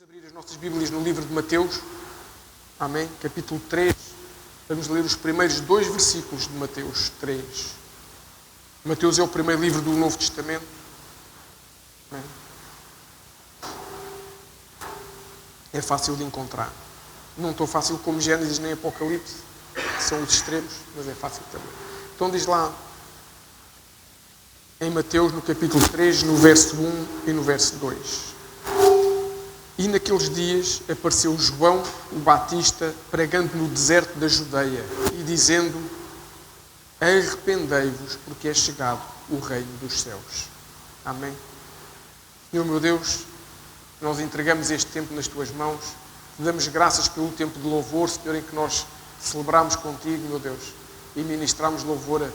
Vamos abrir as nossas Bíblias no livro de Mateus, amém? Capítulo 3. Vamos ler os primeiros 2 versículos de Mateus 3. Mateus é o primeiro livro do Novo Testamento. Amém? É fácil de encontrar. Não tão fácil como Gênesis nem Apocalipse, que são os extremos, mas é fácil também. Então diz lá, em Mateus, no capítulo 3, no verso 1 e no verso 2. E naqueles dias apareceu João, o Batista, pregando no deserto da Judeia e dizendo: arrependei-vos, porque é chegado o reino dos céus. Amém. Senhor meu Deus, nós entregamos este tempo nas tuas mãos. Te damos graças pelo tempo de louvor, Senhor, em que nós celebramos contigo, meu Deus, e ministramos louvor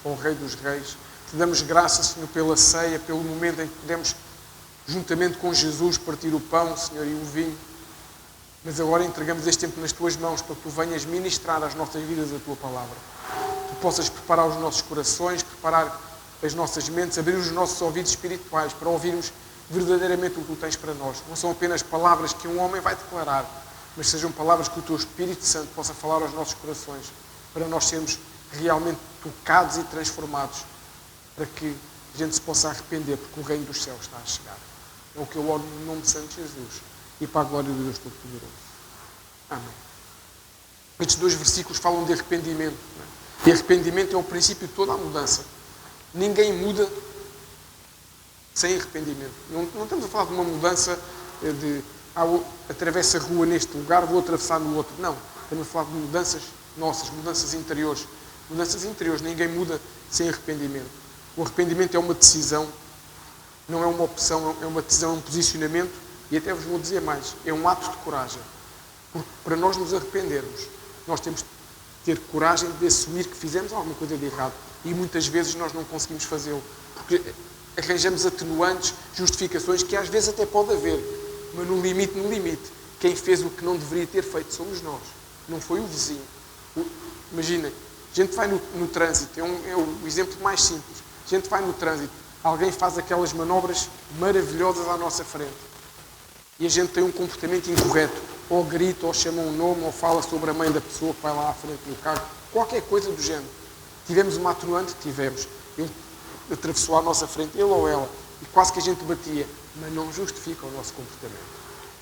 ao Rei dos Reis. Te damos graças, Senhor, pela ceia, pelo momento em que podemos, juntamente com Jesus, partir o pão, Senhor, e o vinho. Mas agora entregamos este tempo nas tuas mãos para que tu venhas ministrar às nossas vidas a tua palavra. Tu possas preparar os nossos corações, preparar as nossas mentes, abrir os nossos ouvidos espirituais para ouvirmos verdadeiramente o que tu tens para nós. Não são apenas palavras que um homem vai declarar, mas sejam palavras que o teu Espírito Santo possa falar aos nossos corações, para nós sermos realmente tocados e transformados, para que a gente se possa arrepender, porque o reino dos céus está a chegar. É o que eu oro no nome de Santo Jesus e para a glória de Deus Todo-Poderoso. Amém. Estes 2 versículos falam de arrependimento. E arrependimento é o princípio de toda a mudança. Ninguém muda sem arrependimento. Não estamos a falar de uma mudança de atravesso a rua neste lugar, vou atravessar no outro. Não. Estamos a falar de mudanças nossas, mudanças interiores. Mudanças interiores. Ninguém muda sem arrependimento. O arrependimento é uma decisão, não é uma opção, é uma decisão, é um posicionamento, e até vos vou dizer mais, é um ato de coragem. Porque para nós nos arrependermos, nós temos de ter coragem de assumir que fizemos alguma coisa de errado. E muitas vezes nós não conseguimos fazê-lo, porque arranjamos atenuantes, justificações, que às vezes até pode haver, mas no limite, quem fez o que não deveria ter feito somos nós, não foi o vizinho. Imaginem, a gente vai no trânsito, é o exemplo mais simples. A gente vai no trânsito, alguém faz aquelas manobras maravilhosas à nossa frente e a gente tem um comportamento incorreto, ou grita, ou chama um nome, ou fala sobre a mãe da pessoa que vai lá à frente do carro, qualquer coisa do género. Tivemos uma atenuante? Tivemos. Ele atravessou à nossa frente, ele ou ela, e quase que a gente batia, mas não justifica o nosso comportamento.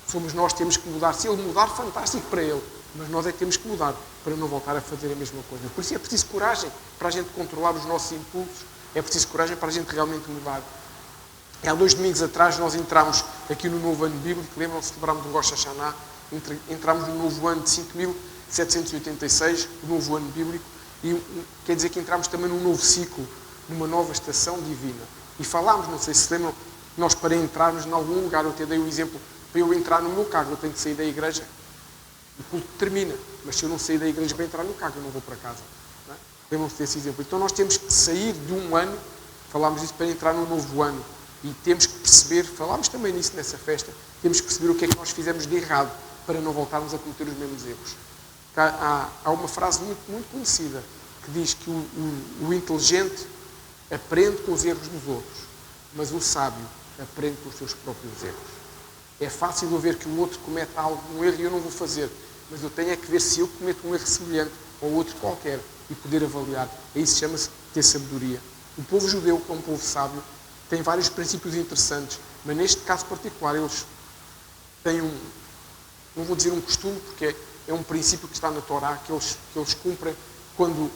Somos nós que temos que mudar. Se ele mudar, fantástico para ele, mas nós é que temos que mudar para não voltar a fazer a mesma coisa. Por isso é preciso coragem para a gente controlar os nossos impulsos. É preciso coragem para a gente realmente mudar. Há 2 domingos atrás nós entramos aqui no novo ano bíblico, lembram-se, celebramos o Rosh Hashanah, entramos no novo ano de 5.786, o novo ano bíblico, e quer dizer que entramos também num novo ciclo, numa nova estação divina. E falámos, não sei se se lembram, nós para entrarmos em algum lugar, eu até dei o exemplo, para eu entrar no meu carro, eu tenho que sair da igreja, o culto termina, mas se eu não sair da igreja para entrar no carro, eu não vou para casa. Lembram-se desse exemplo. Então nós temos que sair de um ano, falámos disso, para entrar num novo ano. E temos que perceber, falámos também nisso nessa festa, temos que perceber o que é que nós fizemos de errado para não voltarmos a cometer os mesmos erros. Há uma frase muito conhecida que diz que o inteligente aprende com os erros dos outros, mas o sábio aprende com os seus próprios erros. É fácil eu ver que o outro comete um erro e eu não vou fazer, mas eu tenho é que ver se eu cometo um erro semelhante ou outro qualquer e poder avaliar. Isso chama-se ter sabedoria. O povo judeu, que é um povo sábio, tem vários princípios interessantes, mas neste caso particular eles têm não vou dizer um costume, porque é um princípio que está na Torá, que eles cumprem quando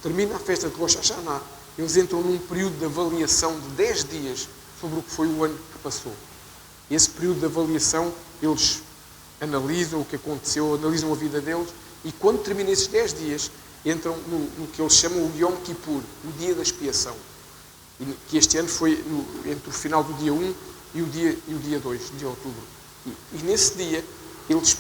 termina a festa de Rosh Hashanah, eles entram num período de avaliação de 10 dias sobre o que foi o ano que passou. Esse período de avaliação, eles analisam o que aconteceu, analisam a vida deles, e quando termina esses 10 dias, entram no que eles chamam o Yom Kippur, o dia da expiação. Que este ano foi entre o final do dia 1 e o dia 2 de outubro. E nesse dia,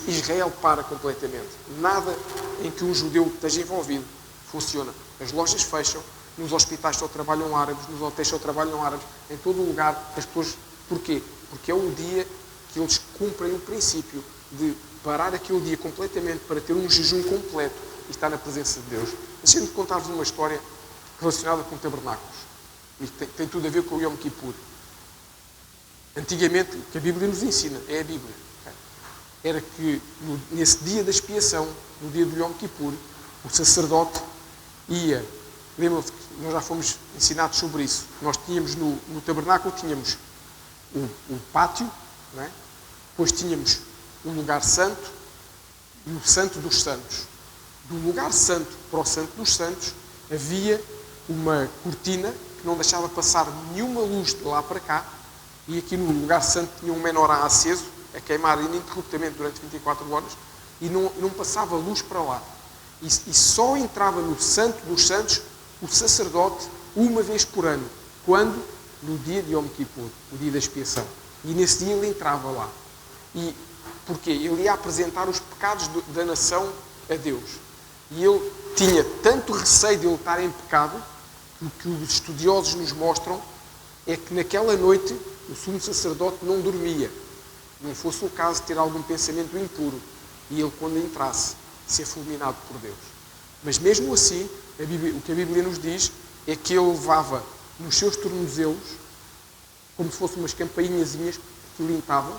Israel para completamente. Nada em que um judeu esteja envolvido funciona. As lojas fecham, nos hospitais só trabalham árabes, nos hotéis só trabalham árabes, em todo o lugar as pessoas... Porquê? Porque é o dia que eles cumprem o princípio de parar aquele dia completamente para ter um jejum completo e estar na presença de Deus. Deixem-me contar-vos uma história relacionada com tabernáculos. E tem tudo a ver com o Yom Kippur. Antigamente, o que a Bíblia nos ensina, é a Bíblia, era que nesse dia da expiação, no dia do Yom Kippur, o sacerdote ia, lembram-se que nós já fomos ensinados sobre isso, nós tínhamos no tabernáculo, tínhamos o pátio, não é? Depois tínhamos o lugar santo e o santo dos santos. Do lugar santo para o santo dos santos havia uma cortina que não deixava passar nenhuma luz de lá para cá, e aqui no lugar santo tinha um menorá aceso, a queimar ininterruptamente durante 24 horas, e não passava luz para lá. E só entrava no santo dos santos o sacerdote uma vez por ano, quando? No dia de Yom Kippur, o dia da expiação. E nesse dia ele entrava lá. E porquê? Ele ia apresentar os pecados da nação a Deus. E ele tinha tanto receio de ele estar em pecado, que o que os estudiosos nos mostram é que naquela noite o sumo sacerdote não dormia. Não fosse o caso de ter algum pensamento impuro. E ele, quando entrasse, ser fulminado por Deus. Mas mesmo assim, o que a Bíblia nos diz é que ele levava nos seus tornozelos, como se fossem umas campainhazinhas que limpavam,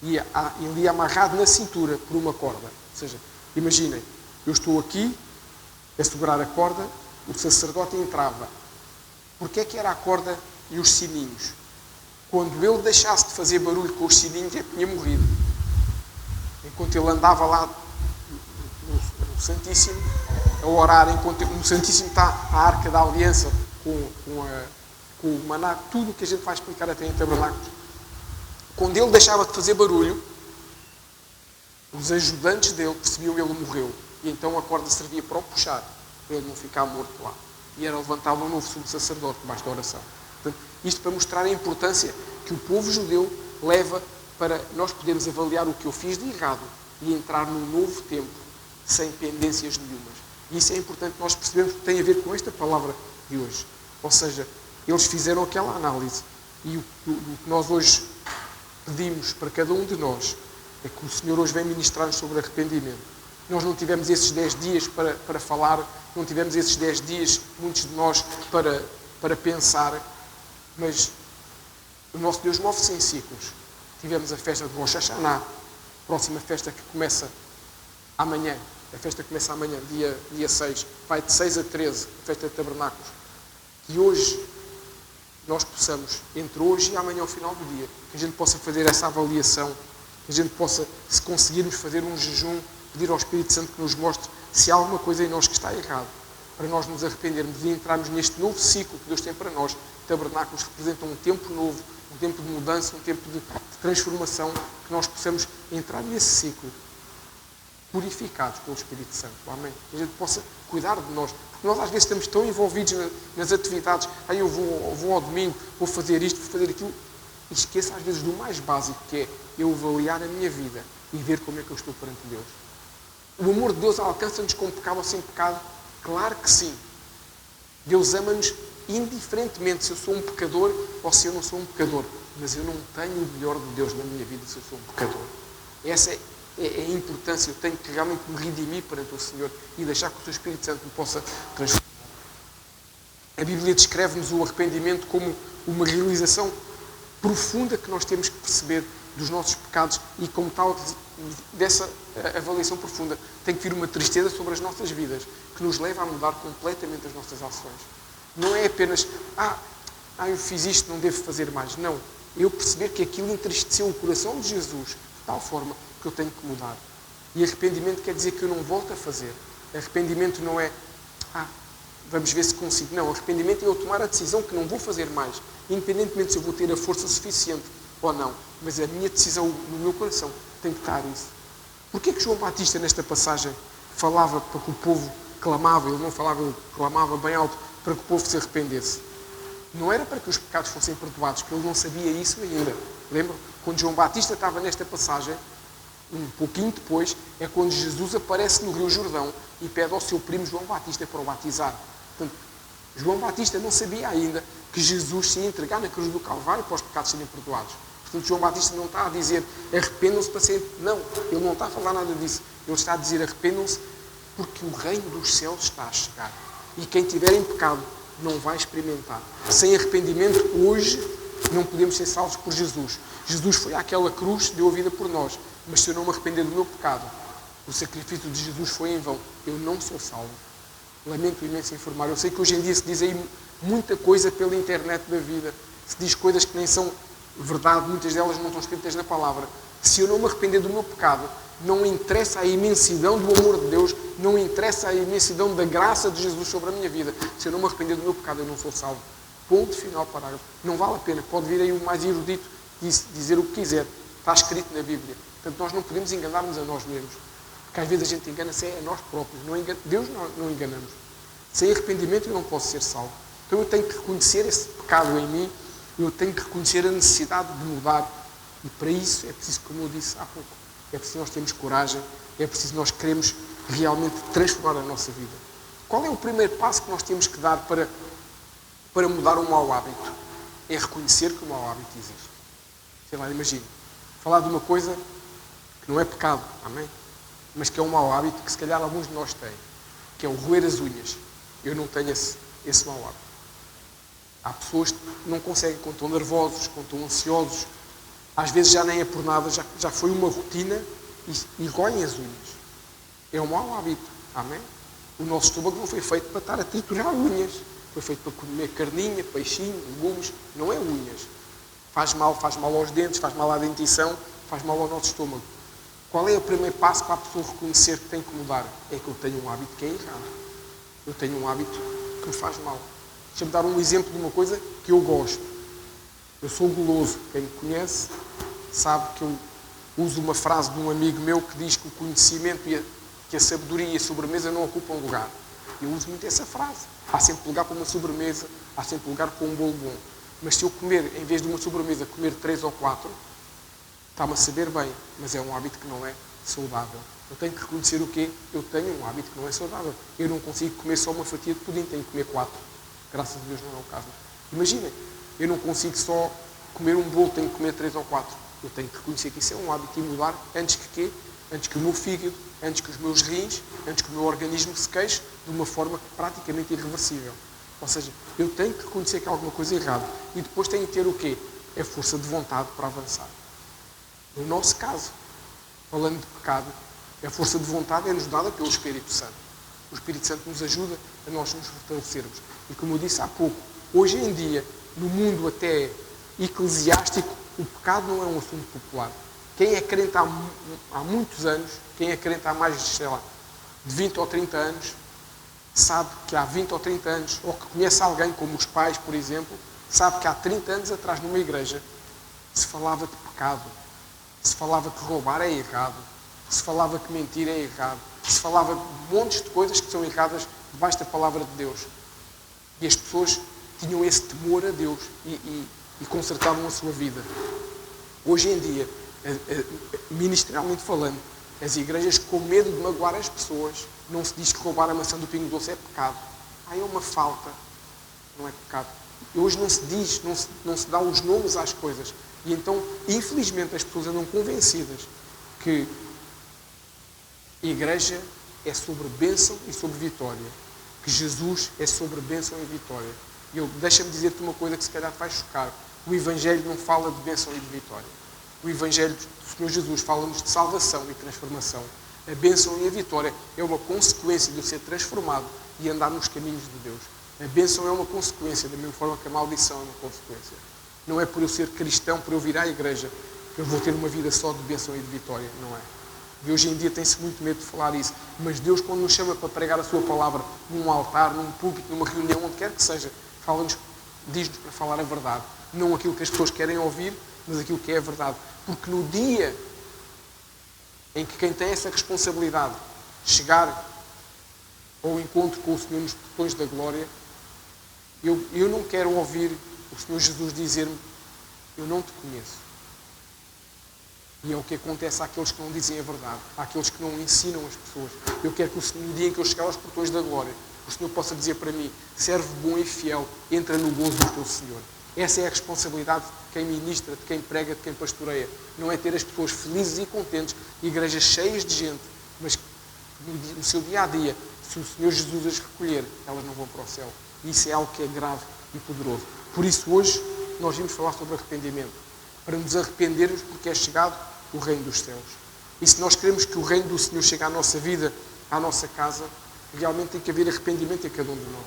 e ele ia amarrado na cintura por uma corda. Ou seja, imaginem, eu estou aqui a segurar a corda, o sacerdote entrava. Porquê é que era a corda e os sininhos? Quando ele deixasse de fazer barulho com os sininhos, ele tinha morrido. Enquanto ele andava lá no Santíssimo, a orar, enquanto no Santíssimo está a Arca da Aliança com o maná, tudo o que a gente vai explicar até em tabernáculos. Quando ele deixava de fazer barulho, os ajudantes dele percebiam que ele morreu. E então a corda servia para o puxar, para ele não ficar morto lá. E era levantado um novo sumo sacerdote debaixo da oração. Portanto, isto para mostrar a importância que o povo judeu leva para nós podermos avaliar o que eu fiz de errado e entrar num novo tempo sem pendências nenhumas. E isso é importante nós percebermos que tem a ver com esta palavra de hoje. Ou seja, eles fizeram aquela análise. E o que nós hoje pedimos para cada um de nós é que o Senhor hoje vem ministrar-nos sobre arrependimento. Nós não tivemos esses 10 dias para falar, não tivemos esses 10 dias, muitos de nós, para pensar, mas o nosso Deus move-se em ciclos. Tivemos a festa de Rosh Hashanah, próxima festa que começa amanhã. A festa começa amanhã, dia 6. Vai de 6 a 13, a festa de tabernáculos. Que hoje nós possamos, entre hoje e amanhã ao final do dia, que a gente possa fazer essa avaliação, que a gente possa, se conseguirmos fazer um jejum, pedir ao Espírito Santo que nos mostre se há alguma coisa em nós que está errado, para nós nos arrependermos e entrarmos neste novo ciclo que Deus tem para nós. Tabernáculos representam um tempo novo, um tempo de mudança, um tempo de transformação, que nós possamos entrar nesse ciclo, purificados pelo Espírito Santo. Amém? Que a gente possa cuidar de nós. Porque nós às vezes estamos tão envolvidos nas atividades. Eu vou ao domingo, vou fazer isto, vou fazer aquilo. E esqueço às vezes do mais básico, que é eu avaliar a minha vida e ver como é que eu estou perante Deus. O amor de Deus alcança-nos com pecado ou sem pecado? Claro que sim. Deus ama-nos indiferentemente se eu sou um pecador ou se eu não sou um pecador. Mas eu não tenho o melhor de Deus na minha vida se eu sou um pecador. Essa é a importância. Eu tenho que realmente me redimir perante o Senhor e deixar que o seu Espírito Santo me possa transformar. A Bíblia descreve-nos o arrependimento como uma realização profunda que nós temos que perceber dos nossos pecados e, como tal, dessa avaliação profunda, tem que vir uma tristeza sobre as nossas vidas que nos leva a mudar completamente as nossas ações. Não é apenas, eu fiz isto, não devo fazer mais. Não. Eu perceber que aquilo entristeceu o coração de Jesus de tal forma que eu tenho que mudar. E arrependimento quer dizer que eu não volto a fazer. Arrependimento não é, vamos ver se consigo. Não, arrependimento é eu tomar a decisão que não vou fazer mais, independentemente se eu vou ter a força suficiente ou não. Mas a minha decisão no meu coração tem que estar isso. Porquê que João Batista, nesta passagem, falava para que o povo clamava, ele não falava, ele clamava bem alto, para que o povo se arrependesse? Não era para que os pecados fossem perdoados, porque ele não sabia isso ainda. Lembram? Quando João Batista estava nesta passagem, um pouquinho depois, é quando Jesus aparece no Rio Jordão e pede ao seu primo João Batista para o batizar. Portanto, João Batista não sabia ainda que Jesus se ia entregar na cruz do Calvário para os pecados serem perdoados. Portanto, João Batista não está a dizer arrependam-se para sempre. Não, ele não está a falar nada disso. Ele está a dizer arrependam-se porque o reino dos céus está a chegar. E quem tiver em pecado não vai experimentar. Sem arrependimento, hoje, Não podemos ser salvos por Jesus. Jesus foi àquela cruz, deu a vida por nós. Mas se eu não me arrepender do meu pecado, o sacrifício de Jesus foi em vão. Eu não sou salvo. Lamento imenso informar. Eu sei que hoje em dia se diz aí muita coisa pela internet da vida. Se diz coisas que nem são verdade, muitas delas não estão escritas na palavra. Se eu não me arrepender do meu pecado, não interessa a imensidão do amor de Deus, não interessa a imensidão da graça de Jesus sobre a minha vida. Se eu não me arrepender do meu pecado, eu não sou salvo. Ponto final, parágrafo. Não vale a pena. Pode vir aí o mais erudito dizer o que quiser. Está escrito na Bíblia. Portanto, nós não podemos enganar-nos a nós mesmos. Porque às vezes a gente engana-se a nós próprios. Deus não enganamos. Sem arrependimento eu não posso ser salvo. Então eu tenho que reconhecer esse pecado em mim. Eu tenho que reconhecer a necessidade de mudar. E para isso é preciso, como eu disse há pouco, é preciso nós termos coragem, é preciso nós queremos realmente transformar a nossa vida. Qual é o primeiro passo que nós temos que dar para mudar um mau hábito? É reconhecer que o mau hábito existe. Sei lá, imagine, falar de uma coisa que não é pecado, amém? Mas que é um mau hábito que se calhar alguns de nós têm, que é o roer as unhas. Eu não tenho esse mau hábito. Há pessoas que não conseguem, quando estão nervosos, quando estão ansiosos, às vezes já nem é por nada, já foi uma rotina e roem as unhas. É um mau hábito, amém? O nosso estômago não foi feito para estar a triturar unhas. Foi feito para comer carninha, peixinho, legumes, não é unhas. Faz mal aos dentes, faz mal à dentição, faz mal ao nosso estômago. Qual é o primeiro passo para a pessoa reconhecer que tem que mudar? É que eu tenho um hábito que é errado. Eu tenho um hábito que me faz mal. Deixa-me dar um exemplo de uma coisa que eu gosto. Eu sou guloso. Quem me conhece sabe que eu uso uma frase de um amigo meu que diz que o conhecimento que a sabedoria e a sobremesa não ocupam lugar. Eu uso muito essa frase. Há sempre lugar para uma sobremesa, há sempre lugar para um bolo bom. Mas se eu comer, em vez de uma sobremesa, comer 3 ou 4, está-me a saber bem, mas é um hábito que não é saudável. Eu tenho que reconhecer o quê? Eu tenho um hábito que não é saudável. Eu não consigo comer só uma fatia de pudim, tenho que comer 4. Graças a Deus não é o caso. Imaginem, eu não consigo só comer um bolo, tenho que comer 3 ou 4. Eu tenho que reconhecer que isso é um hábito e mudar antes que quê? Antes que o meu fígado, antes que os meus rins, antes que o meu organismo se queixe de uma forma praticamente irreversível. Ou seja, eu tenho que reconhecer que há alguma coisa errada e depois tenho que ter o quê? É força de vontade para avançar. No nosso caso, falando de pecado, a força de vontade é-nos dada pelo Espírito Santo. O Espírito Santo nos ajuda a nós nos fortalecermos. E como eu disse há pouco, hoje em dia, no mundo até eclesiástico, o pecado não é um assunto popular. Quem é crente há muitos anos, quem é crente há mais, sei lá, de 20 ou 30 anos, sabe que há 20 ou 30 anos, ou que conhece alguém, como os pais, por exemplo, sabe que há 30 anos atrás, numa igreja, se falava de pecado, se falava que roubar é errado, se falava que mentir é errado, se falava de montes de coisas que são erradas debaixo da palavra de Deus. E as pessoas tinham esse temor a Deus e consertavam a sua vida. Hoje em dia, ministerialmente falando, as igrejas, com medo de magoar as pessoas, não se diz que roubar a maçã do pingo doce é pecado. É uma falta, não é pecado. E hoje não se diz, não se dá os nomes às coisas. E então, infelizmente, as pessoas andam convencidas que a igreja é sobre bênção e sobre vitória. Que Jesus é sobre bênção e vitória. E deixa-me dizer-te uma coisa que se calhar te vai chocar. O Evangelho não fala de bênção e de vitória. O Evangelho do Senhor Jesus fala-nos de salvação e transformação. A bênção e a vitória é uma consequência de eu ser transformado e andar nos caminhos de Deus. A bênção é uma consequência, da mesma forma que a maldição é uma consequência. Não é por eu ser cristão, por eu vir à igreja, que eu vou ter uma vida só de bênção e de vitória. Não é. E hoje em dia tem-se muito medo de falar isso. Mas Deus, quando nos chama para pregar a sua palavra num altar, num púlpito, numa reunião, onde quer que seja, diz-nos para falar a verdade. Não aquilo que as pessoas querem ouvir, mas aquilo que é a verdade. Porque no dia em que quem tem essa responsabilidade chegar ao encontro com o Senhor nos portões da glória, eu não quero ouvir o Senhor Jesus dizer-me: eu não te conheço. E é o que acontece àqueles que não dizem a verdade, àqueles que não ensinam as pessoas. Eu quero que no dia em que eu chegar aos portões da glória, o Senhor possa dizer para mim: servo bom e fiel, entra no gozo do teu Senhor. Essa é a responsabilidade de quem ministra, de quem prega, de quem pastoreia. Não é ter as pessoas felizes e contentes, igrejas cheias de gente, mas no seu dia-a-dia, se o Senhor Jesus as recolher, elas não vão para o céu. E isso é algo que é grave e poderoso. Por isso, hoje, que nós vimos falar sobre arrependimento. Para nos arrependermos porque é chegado o reino dos céus. E se nós queremos que o reino do Senhor chegue à nossa vida, à nossa casa, realmente tem que haver arrependimento em cada um de nós.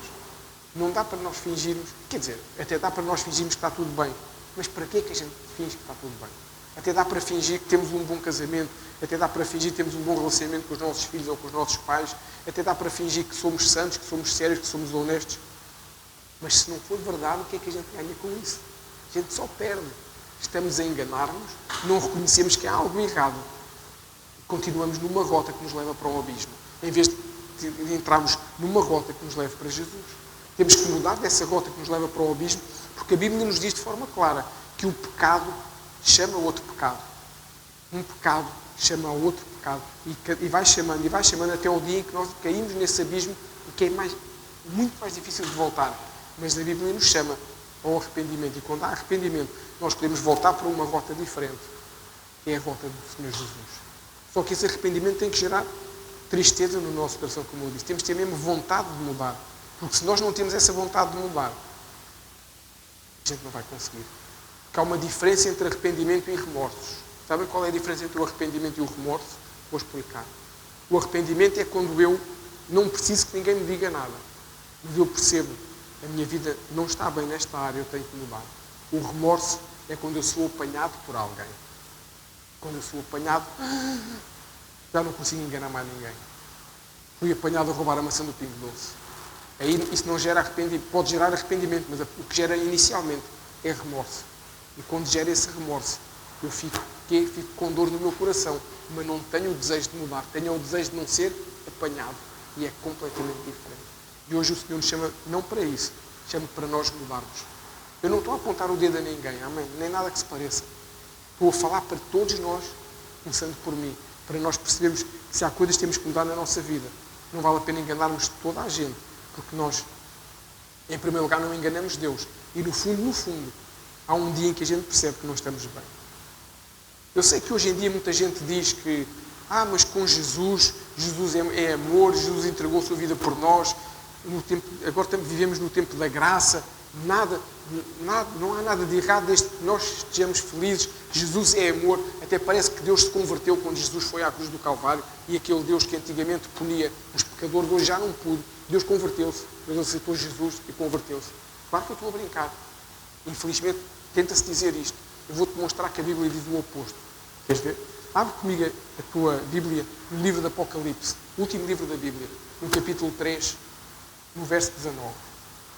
Não dá para nós fingirmos, quer dizer, até dá para nós fingirmos que está tudo bem, mas para que é que a gente finge que está tudo bem? Até dá para fingir que temos um bom casamento, até dá para fingir que temos um bom relacionamento com os nossos filhos ou com os nossos pais, até dá para fingir que somos santos, que somos sérios, que somos honestos. Mas se não for verdade, o que é que a gente ganha com isso? A gente só perde. Estamos a enganar-nos, não reconhecemos que há algo errado. Continuamos numa rota que nos leva para o abismo, em vez de entrarmos numa rota que nos leva para Jesus. Temos que mudar dessa rota que nos leva para o abismo, porque a Bíblia nos diz de forma clara que o pecado chama outro pecado. Um pecado chama outro pecado. E vai chamando até o dia em que nós caímos nesse abismo, e que é muito mais difícil de voltar. Mas a Bíblia nos chama ao arrependimento. E quando há arrependimento, nós podemos voltar para uma rota diferente. É a rota do Senhor Jesus. Só que esse arrependimento tem que gerar tristeza no nosso coração, como eu disse. Temos que ter mesmo vontade de mudar. Porque se nós não temos essa vontade de mudar, a gente não vai conseguir. Porque há uma diferença entre arrependimento e remorsos. Sabem qual é a diferença entre o arrependimento e o remorso? Vou explicar. O arrependimento é quando eu não preciso que ninguém me diga nada. Mas eu percebo, a minha vida não está bem nesta área, eu tenho que mudar. O remorso é quando eu sou apanhado por alguém. Quando eu sou apanhado, já não consigo enganar mais ninguém. Fui apanhado a roubar a maçã do Pingo Doce. Aí isso não gera arrependimento, pode gerar arrependimento, mas o que gera inicialmente é remorso. E quando gera esse remorso, eu fico com dor no meu coração, mas não tenho o desejo de mudar, tenho o desejo de não ser apanhado. E é completamente diferente. E hoje o Senhor nos chama não para isso, chama para nós mudarmos. Eu não estou a apontar o dedo a ninguém, amém? Nem nada que se pareça. Estou a falar para todos nós, começando por mim, para nós percebermos que se há coisas que temos que mudar na nossa vida, não vale a pena enganarmos toda a gente, porque nós, em primeiro lugar, não enganamos Deus. E no fundo, há um dia em que a gente percebe que não estamos bem. Eu sei que hoje em dia muita gente diz que mas com Jesus é amor, Jesus entregou a sua vida por nós, agora vivemos no tempo da graça, não há nada de errado desde que nós estejamos felizes. Jesus é amor. Até parece que Deus se converteu quando Jesus foi à cruz do Calvário, e aquele Deus que antigamente punia os pecadores, hoje já não pude. Deus converteu-se. Deus aceitou Jesus e converteu-se. Claro que eu estou a brincar. Infelizmente, tenta-se dizer isto. Eu vou-te mostrar que a Bíblia diz o oposto. Queres ver? Abre comigo a tua Bíblia no livro do Apocalipse, o último livro da Bíblia, no capítulo 3, no verso 19.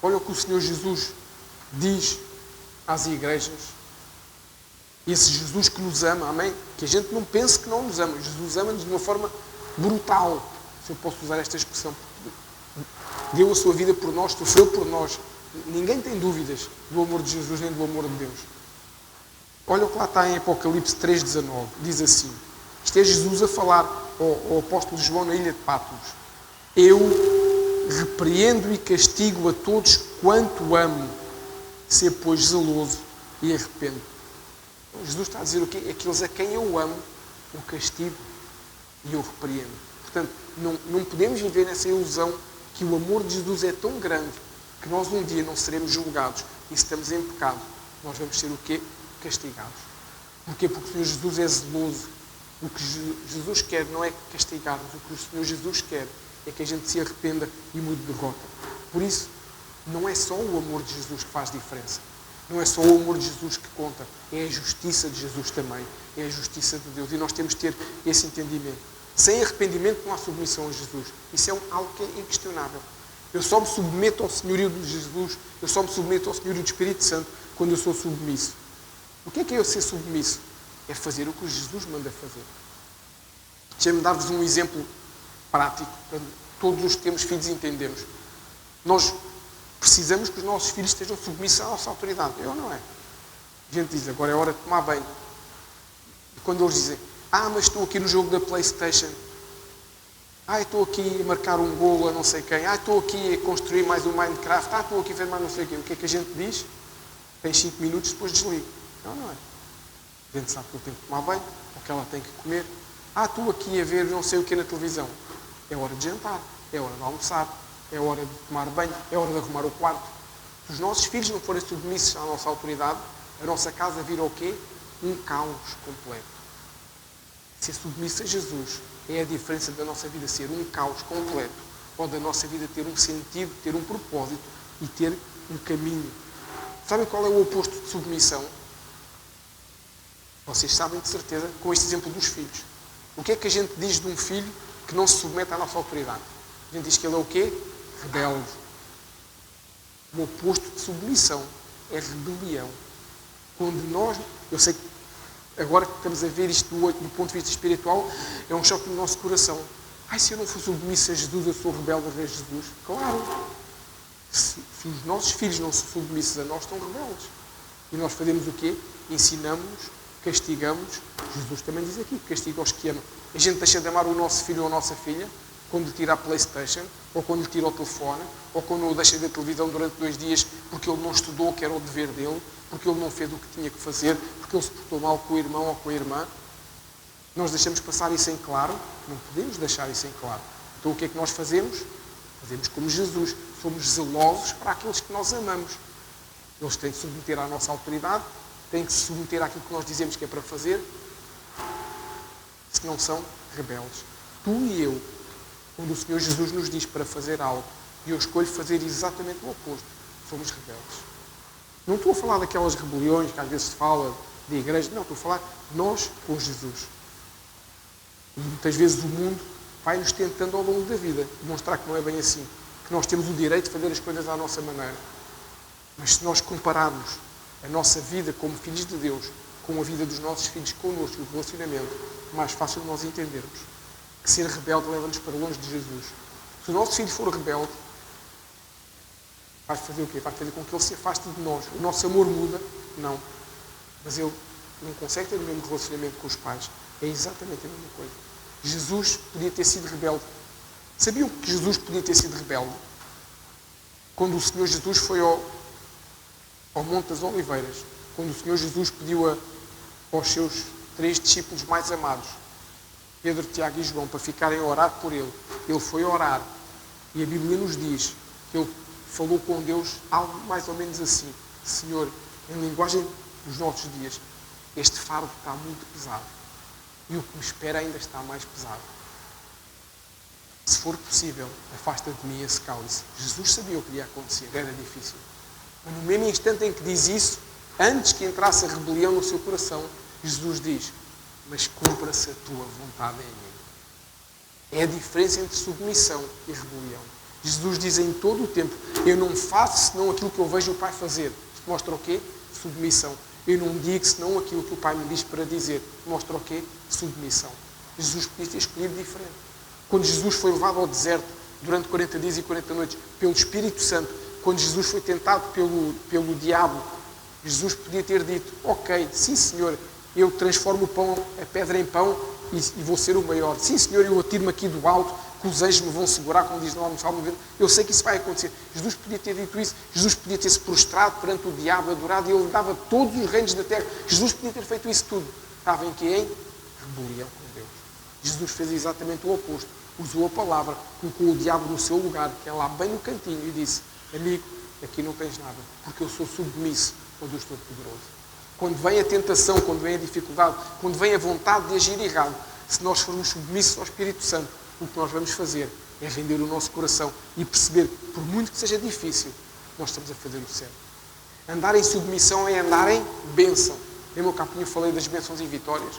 Olha o que o Senhor Jesus diz às igrejas. Esse Jesus que nos ama, amém? Que a gente não pense que não nos ama. Jesus ama-nos de uma forma brutal, se eu posso usar esta expressão. Deu a sua vida por nós, sofreu por nós. Ninguém tem dúvidas do amor de Jesus nem do amor de Deus. Olha o que lá está em Apocalipse 3,19. Diz assim. Isto é Jesus a falar ao apóstolo João na ilha de Patmos. Eu repreendo e castigo a todos quanto amo. Ser, pois, zeloso e arrependo. Jesus está a dizer o quê? Aqueles a quem eu amo, eu castigo e eu repreendo. Portanto, não podemos viver nessa ilusão que o amor de Jesus é tão grande que nós um dia não seremos julgados, e se estamos em pecado, nós vamos ser o quê? Castigados. Porquê? Porque o Senhor Jesus é zeloso. O que Jesus quer não é castigar-nos. O que o Senhor Jesus quer é que a gente se arrependa e mude de rota. Por isso, não é só o amor de Jesus que faz diferença. Não é só o amor de Jesus que conta. É a justiça de Jesus também. É a justiça de Deus. E nós temos que ter esse entendimento. Sem arrependimento não há submissão a Jesus. Isso é algo que é inquestionável. Eu só me submeto ao senhorio de Jesus, eu só me submeto ao senhorio do Espírito Santo quando eu sou submisso. O que é eu ser submisso? É fazer o que Jesus manda fazer. Deixem-me dar-vos um exemplo prático, para todos os que temos filhos entendermos. Nós precisamos que os nossos filhos estejam submissos à nossa autoridade. Eu não é. A gente diz, agora é hora de tomar banho. E quando eles dizem, mas estou aqui no jogo da PlayStation. Estou aqui a marcar um golo a não sei quem. Estou aqui a construir mais um Minecraft. Estou aqui a ver mais não sei o quê. O que é que a gente diz? Tens 5 minutos, depois desliga. Não é. A gente sabe que ele tem que tomar banho, ou que ela tem que comer. Estou aqui a ver não sei o que na televisão. É hora de jantar, é hora de almoçar, é hora de tomar banho, é hora de arrumar o quarto. Se os nossos filhos não forem submissos à nossa autoridade, a nossa casa vira o quê? Um caos completo. Ser submisso a Jesus é a diferença da nossa vida ser um caos completo ou da nossa vida ter um sentido, ter um propósito e ter um caminho. Sabem qual é o oposto de submissão? Vocês sabem de certeza com este exemplo dos filhos. O que é que a gente diz de um filho que não se submete à nossa autoridade? A gente diz que ele é o quê? Rebelde. O oposto de submissão é rebelião. Quando nós, eu sei que agora que estamos a ver isto do ponto de vista espiritual, é um choque no nosso coração. Ai, se eu não for submisso a Jesus, eu sou rebelde a Jesus. Claro. Se os nossos filhos não são submissos a nós, estão rebeldes. E nós fazemos o quê? Ensinamos-nos, castigamos. Jesus também diz aqui, castiga os que amam. A gente deixa de amar o nosso filho ou a nossa filha quando lhe tira a PlayStation, ou quando lhe tira o telefone, ou quando o deixa da televisão durante 2 dias porque ele não estudou, que era o dever dele, porque ele não fez o que tinha que fazer, porque ele se portou mal com o irmão ou com a irmã. Nós deixamos passar isso em claro? Não podemos deixar isso em claro. Então o que é que nós fazemos? Fazemos como Jesus. Somos zelosos para aqueles que nós amamos. Eles têm que se submeter à nossa autoridade, têm que se submeter àquilo que nós dizemos que é para fazer, se não são rebeldes. Tu e eu, quando o Senhor Jesus nos diz para fazer algo, e eu escolho fazer exatamente o oposto, somos rebeldes. Não estou a falar daquelas rebeliões que às vezes se fala de igreja, não, estou a falar nós com Jesus. E muitas vezes o mundo vai-nos tentando ao longo da vida demonstrar que não é bem assim, que nós temos o direito de fazer as coisas à nossa maneira. Mas se nós compararmos a nossa vida como filhos de Deus com a vida dos nossos filhos connosco, o relacionamento, é mais fácil de nós entendermos que ser rebelde leva-nos para longe de Jesus. Se o nosso filho for rebelde, vai fazer o quê? Vai fazer com que ele se afaste de nós. O nosso amor muda? Não. Mas ele não consegue ter o mesmo relacionamento com os pais. É exatamente a mesma coisa. Jesus podia ter sido rebelde. Sabiam que Jesus podia ter sido rebelde? Quando o Senhor Jesus foi ao Monte das Oliveiras, quando o Senhor Jesus pediu aos seus 3 discípulos mais amados, Pedro, Tiago e João, para ficarem a orar por ele, ele foi orar. E a Bíblia nos diz que ele falou com Deus algo mais ou menos assim: Senhor, em linguagem dos nossos dias, este fardo está muito pesado e o que me espera ainda está mais pesado. Se for possível, afasta de mim esse cálice. Jesus sabia o que ia acontecer, era difícil. Mas no mesmo instante em que diz isso, antes que entrasse a rebelião no seu coração, Jesus diz: mas cumpra-se a tua vontade em mim. É a diferença entre submissão e rebelião. Jesus diz em todo o tempo: eu não faço senão aquilo que eu vejo o Pai fazer. Isto mostra o quê? Submissão. Eu não digo senão aquilo que o Pai me diz para dizer. Mostra o quê? Submissão. Jesus podia ter escolhido diferente. Quando Jesus foi levado ao deserto durante 40 dias e 40 noites pelo Espírito Santo, quando Jesus foi tentado pelo diabo, Jesus podia ter dito: ok, sim Senhor, eu transformo a pedra em pão e vou ser o maior. Sim Senhor, eu atiro-me aqui do alto, que os anjos me vão segurar, como diz lá no Salmo 90. Eu sei que isso vai acontecer. Jesus podia ter dito isso. Jesus podia ter se prostrado perante o diabo, adorado, e ele dava todos os reinos da terra. Jesus podia ter feito isso tudo. Estava em quê? Em rebelião com Deus. Jesus fez exatamente o oposto. Usou a palavra, colocou o diabo no seu lugar, que é lá bem no cantinho, e disse: amigo, aqui não tens nada, porque eu sou submisso ao Deus Todo-Poderoso. Quando vem a tentação, quando vem a dificuldade, quando vem a vontade de agir errado, se nós formos submissos ao Espírito Santo, o que nós vamos fazer é render o nosso coração e perceber que, por muito que seja difícil, nós estamos a fazer o certo. Andar em submissão é andar em bênção. Lembra que há pouco eu falei das bênçãos e vitórias?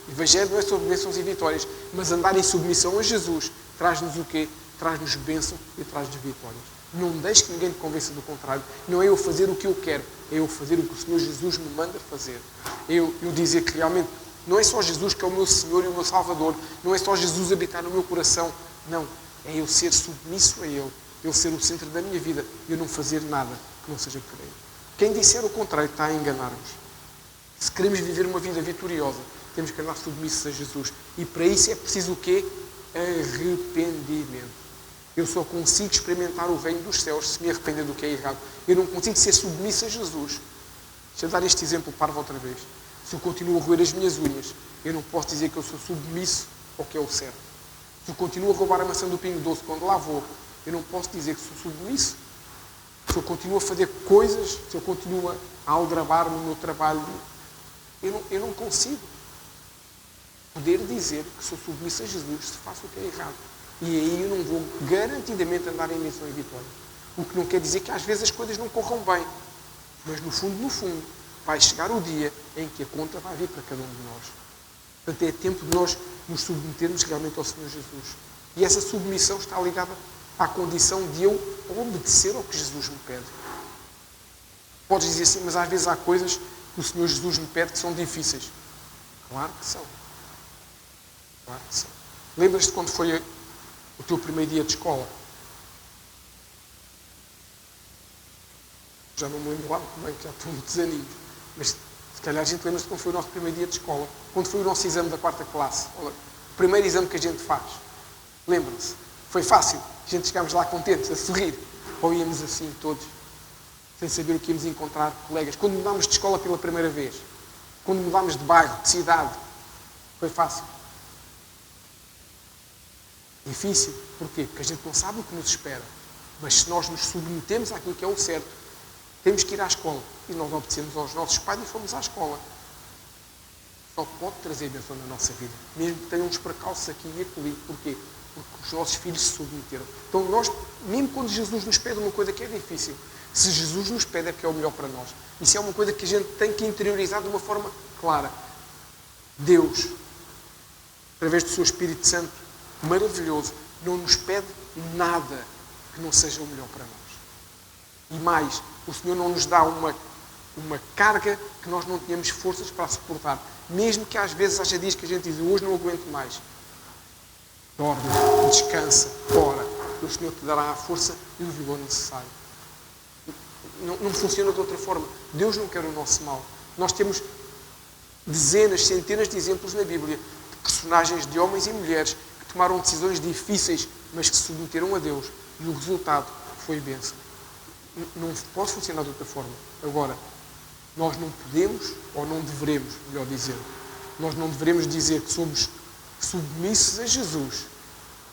O Evangelho não é sobre bênçãos e vitórias, mas andar em submissão a Jesus traz-nos o quê? Traz-nos bênção e traz-nos vitórias. Não deixe que ninguém te convença do contrário. Não é eu fazer o que eu quero, é eu fazer o que o Senhor Jesus me manda fazer. Eu dizer que realmente não é só Jesus que é o meu Senhor e o meu Salvador, não é só Jesus habitar no meu coração, não, é eu ser submisso a Ele ser o centro da minha vida e eu não fazer nada que não seja por Ele. Quem disser o contrário está a enganar-nos. Se queremos viver uma vida vitoriosa, temos que andar submissos a Jesus. E para isso é preciso o quê? Arrependimento. Eu só consigo experimentar o reino dos céus se me arrepender do que é errado. Eu não consigo ser submisso a Jesus. Deixa eu dar este exemplo parvo outra vez. Se eu continuo a roer as minhas unhas, eu não posso dizer que eu sou submisso ao que é o certo. Se eu continuo a roubar a maçã do Pingo Doce quando lá vou, eu não posso dizer que sou submisso se eu continuo a fazer coisas, se eu continuo a aldrabar no meu trabalho, eu não consigo poder dizer que sou submisso a Jesus se faço o que é errado. E aí eu não vou garantidamente andar em missão e vitória. O que não quer dizer que às vezes as coisas não corram bem. Mas no fundo, vai chegar o dia em que a conta vai vir para cada um de nós. Portanto, é tempo de nós nos submetermos realmente ao Senhor Jesus. E essa submissão está ligada à condição de eu obedecer ao que Jesus me pede. Podes dizer assim, mas às vezes há coisas que o Senhor Jesus me pede que são difíceis. Claro que são. Claro que são. Lembras-te quando foi o teu primeiro dia de escola? Já não me lembro lá muito bem, que já estou muitos aninhos. Mas se calhar a gente lembra-se de quando foi o nosso primeiro dia de escola. Quando foi o nosso exame da 4ª classe. O primeiro exame que a gente faz. Lembram-se? Foi fácil. A gente chegámos lá contentes, a sorrir. Ou íamos assim todos, sem saber o que íamos encontrar, colegas. Quando mudámos de escola pela primeira vez. Quando mudámos de bairro, de cidade. Foi fácil. Difícil. Porquê? Porque a gente não sabe o que nos espera. Mas se nós nos submetemos àquilo que é o certo, temos que ir à escola. E nós obedecemos aos nossos pais e fomos à escola. Só pode trazer bênção na nossa vida. Mesmo que tenham uns percalços aqui e acolhi. Porquê? Porque os nossos filhos se submeteram. Então nós, mesmo quando Jesus nos pede uma coisa que é difícil, se Jesus nos pede é porque é o melhor para nós. Isso é uma coisa que a gente tem que interiorizar de uma forma clara. Deus, através do seu Espírito Santo, maravilhoso, não nos pede nada que não seja o melhor para nós. E mais, o Senhor não nos dá uma carga que nós não tenhamos forças para suportar. Mesmo que às vezes haja dias que a gente diz, hoje não aguento mais. Dorme, descansa, ora. E o Senhor te dará a força e o vigor necessário. Não funciona de outra forma. Deus não quer o nosso mal. Nós temos dezenas, centenas de exemplos na Bíblia de personagens de homens e mulheres que tomaram decisões difíceis, mas que se submeteram a Deus. E o resultado foi bênção. Não pode funcionar de outra forma. Agora, nós não podemos, ou não deveremos, melhor dizer, nós não devemos dizer que somos submissos a Jesus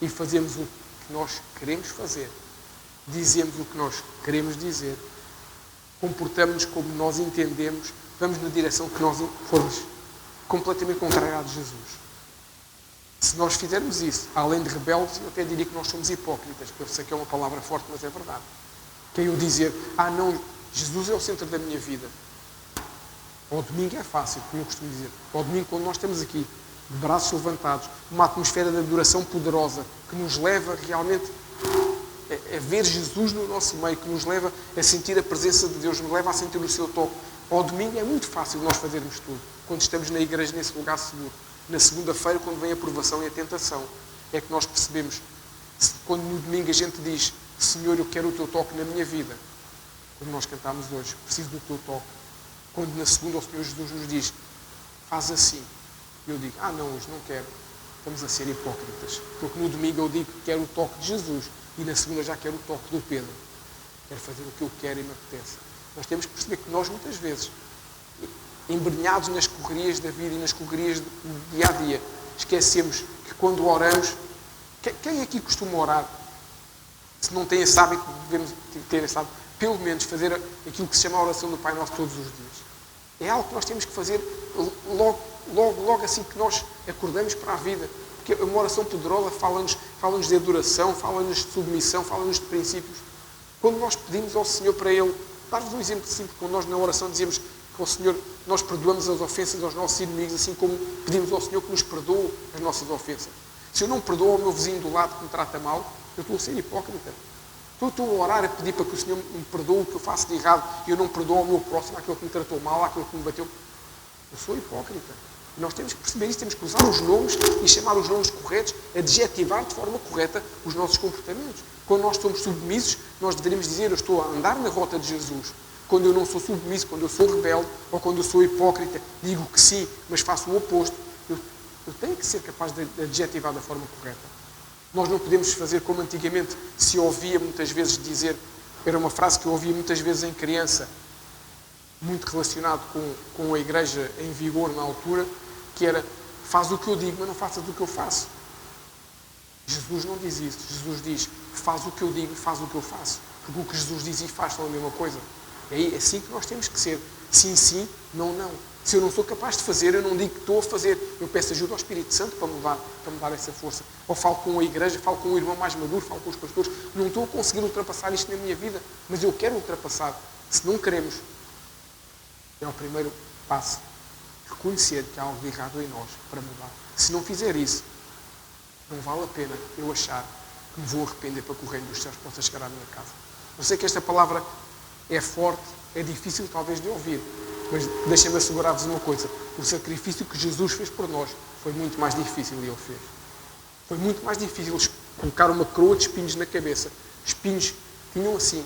e fazemos o que nós queremos fazer, dizemos o que nós queremos dizer, comportamos-nos como nós entendemos, vamos na direção que nós formos completamente contrária a de Jesus. Se nós fizermos isso, além de rebeldes, eu até diria que nós somos hipócritas, porque eu sei que é uma palavra forte, mas é verdade. Que é eu dizer, não, Jesus é o centro da minha vida. Ao domingo é fácil, como eu costumo dizer. Ao domingo, quando nós estamos aqui, de braços levantados, uma atmosfera de adoração poderosa, que nos leva realmente a ver Jesus no nosso meio, que nos leva a sentir a presença de Deus, nos leva a sentir o seu toque. Ao domingo é muito fácil nós fazermos tudo, quando estamos na igreja, nesse lugar seguro. Na segunda-feira, quando vem a provação e a tentação, é que nós percebemos, quando no domingo a gente diz, Senhor, eu quero o teu toque na minha vida, como nós cantámos hoje, preciso do teu toque. Quando na segunda o Senhor Jesus nos diz, faz assim, eu digo, não, hoje não quero. Estamos a ser hipócritas. Porque no domingo eu digo que quero o toque de Jesus e na segunda já quero o toque do Pedro. Quero fazer o que eu quero e me apetece. Nós temos que perceber que nós, muitas vezes, embrenhados nas correrias da vida e nas correrias do dia a dia, esquecemos que quando oramos, quem aqui costuma orar? Se não tem esse hábito, devemos ter esse hábito, pelo menos fazer aquilo que se chama a oração do Pai Nosso todos os dias. É algo que nós temos que fazer logo assim que nós acordamos para a vida. Porque é uma oração poderosa, fala-nos de adoração, fala-nos de submissão, fala-nos de princípios. Quando nós pedimos ao Senhor para Ele, dar-vos um exemplo simples, quando nós na oração dizemos que ao Senhor nós perdoamos as ofensas aos nossos inimigos, assim como pedimos ao Senhor que nos perdoe as nossas ofensas. Se eu não perdoo ao meu vizinho do lado que me trata mal, eu estou a ser hipócrita. Estou a orar, a pedir para que o Senhor me perdoe o que eu faço de errado e eu não perdoo ao meu próximo, aquele que me tratou mal, aquele que me bateu. Eu sou hipócrita. E nós temos que perceber isso, temos que usar os nomes e chamar os nomes corretos, adjetivar de forma correta os nossos comportamentos. Quando nós somos submissos, nós deveríamos dizer, eu estou a andar na rota de Jesus. Quando eu não sou submisso, quando eu sou rebelde, ou quando eu sou hipócrita, digo que sim, mas faço o oposto, eu tenho que ser capaz de adjetivar da forma correta. Nós não podemos fazer como antigamente se ouvia muitas vezes dizer, era uma frase que eu ouvia muitas vezes em criança, muito relacionado com a igreja em vigor na altura, que era, faz o que eu digo, mas não faças o que eu faço. Jesus não diz isso. Jesus diz, faz o que eu digo, faz o que eu faço. Porque o que Jesus diz e faz são a mesma coisa. É assim que nós temos que ser. Sim, sim, não, não. Se eu não sou capaz de fazer, eu não digo que estou a fazer. Eu peço ajuda ao Espírito Santo para me dar essa força. Ou falo com a igreja, falo com o irmão mais maduro, falo com os pastores. Não estou a conseguir ultrapassar isto na minha vida, mas eu quero ultrapassar. Se não queremos, é o primeiro passo. Reconhecer que há algo de errado em nós para mudar. Se não fizer isso, não vale a pena eu achar que me vou arrepender para que o reino dos céus possa chegar à minha casa. Eu sei que esta palavra é forte, é difícil talvez de ouvir, mas deixem-me assegurar-vos uma coisa. O sacrifício que Jesus fez por nós foi muito mais difícil e Ele fez. Foi muito mais difícil colocar uma coroa de espinhos na cabeça. Espinhos tinham assim,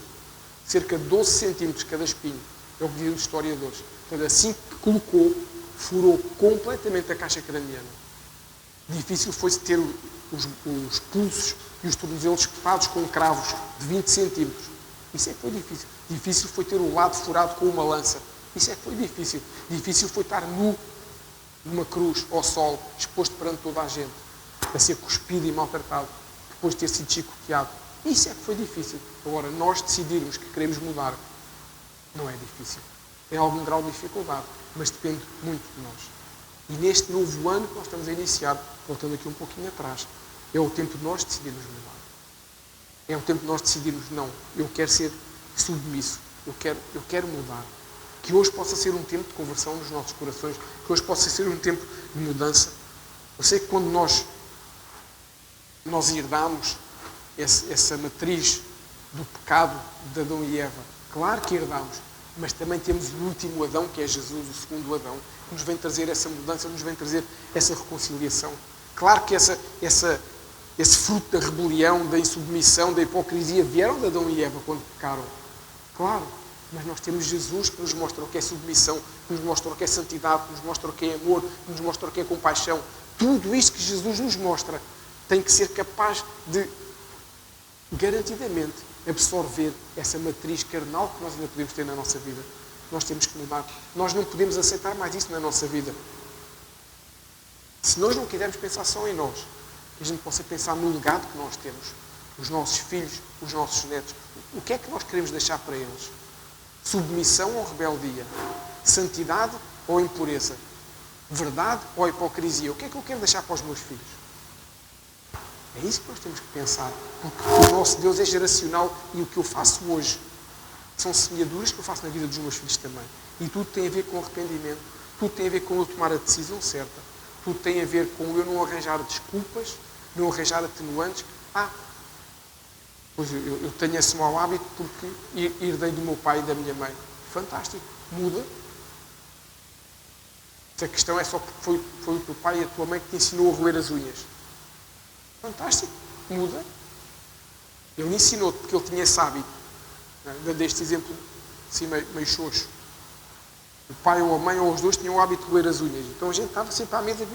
cerca de 12 centímetros cada espinho. É o que dizem os historiadores. Portanto, assim que colocou, furou completamente a caixa craniana. Difícil foi ter os pulsos e os tornozelos cortados com cravos de 20 centímetros. Isso é que foi difícil. Difícil foi ter o lado furado com uma lança. Isso é que foi difícil. Difícil foi estar nu numa cruz ao sol, exposto perante toda a gente, a ser cuspido e maltratado, depois de ter sido chicoteado. Isso é que foi difícil. Agora, nós decidirmos que queremos mudar, não é difícil. É algum grau de dificuldade, mas depende muito de nós. E neste novo ano que nós estamos a iniciar, voltando aqui um pouquinho atrás, é o tempo de nós decidirmos mudar. É o tempo de nós decidirmos, não, eu quero ser submisso, eu quero mudar. Que hoje possa ser um tempo de conversão nos nossos corações, que hoje possa ser um tempo de mudança. Eu sei que quando nós herdamos essa matriz do pecado de Adão e Eva, claro que herdamos, mas também temos o último Adão, que é Jesus, o segundo Adão, que nos vem trazer essa mudança, nos vem trazer essa reconciliação. Claro que esse fruto da rebelião, da insubmissão, da hipocrisia, vieram de Adão e Eva quando pecaram. Claro, mas nós temos Jesus que nos mostra o que é submissão, que nos mostra o que é santidade, que nos mostra o que é amor, que nos mostra o que é compaixão. Tudo isto que Jesus nos mostra tem que ser capaz de, garantidamente, absorver essa matriz carnal que nós ainda podemos ter na nossa vida. Nós temos que mudar. Nós não podemos aceitar mais isso na nossa vida. Se nós não quisermos pensar só em nós, que a gente possa pensar no legado que nós temos, os nossos filhos, os nossos netos, o que é que nós queremos deixar para eles? Submissão ou rebeldia? Santidade ou impureza? Verdade ou hipocrisia? O que é que eu quero deixar para os meus filhos? É isso que nós temos que pensar. Porque o nosso Deus é geracional e o que eu faço hoje são semeaduras que eu faço na vida dos meus filhos também. E tudo tem a ver com arrependimento, tudo tem a ver com eu tomar a decisão certa, tudo tem a ver com eu não arranjar desculpas, não arranjar atenuantes. Pois eu tenho esse mau hábito porque herdei do meu pai e da minha mãe. Fantástico. Muda. Se a questão é só porque foi o teu pai e a tua mãe que te ensinou a roer as unhas. Fantástico. Muda. Ele ensinou-te porque ele tinha esse hábito. Dando este exemplo assim meio xoxo. O pai ou a mãe ou os dois tinham o hábito de roer as unhas. Então a gente estava sempre à mesa,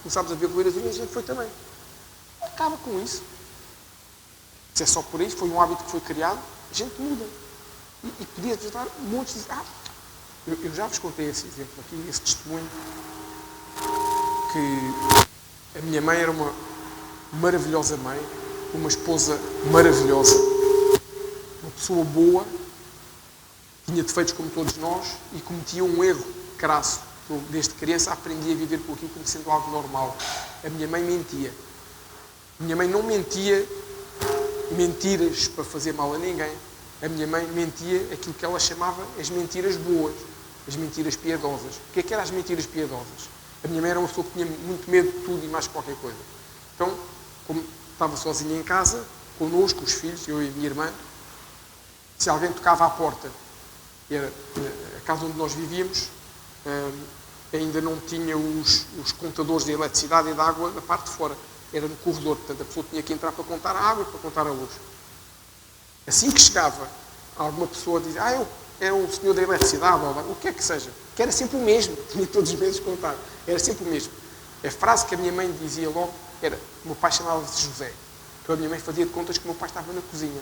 começámos a ver roer as unhas e a gente foi também. Acaba com isso. Se é só por aí, foi um hábito que foi criado, a gente muda. E podia-vos dar montes de... eu já vos contei esse exemplo aqui, esse testemunho, que a minha mãe era uma maravilhosa mãe, uma esposa maravilhosa, uma pessoa boa, tinha defeitos como todos nós e cometia um erro crasso. Eu, desde criança, aprendi a viver com aquilo como sendo algo normal. A minha mãe mentia. A minha mãe não mentia mentiras para fazer mal a ninguém. A minha mãe mentia aquilo que ela chamava as mentiras boas, as mentiras piedosas. O que eram as mentiras piedosas? A minha mãe era uma pessoa que tinha muito medo de tudo e mais qualquer coisa. Então, como estava sozinha em casa, connosco, os filhos, eu e a minha irmã, se alguém tocava à porta, era a casa onde nós vivíamos, ainda não tinha os contadores de eletricidade e de água na parte de fora. Era no corredor, portanto a pessoa tinha que entrar para contar a água e para contar a luz. Assim que chegava, alguma pessoa dizia, é o senhor da eletricidade, ou o que é que seja, que era sempre o mesmo, tinha todos os meses contar, era sempre o mesmo. A frase que a minha mãe dizia logo era, o meu pai chamava-se José, então a minha mãe fazia de contas que o meu pai estava na cozinha.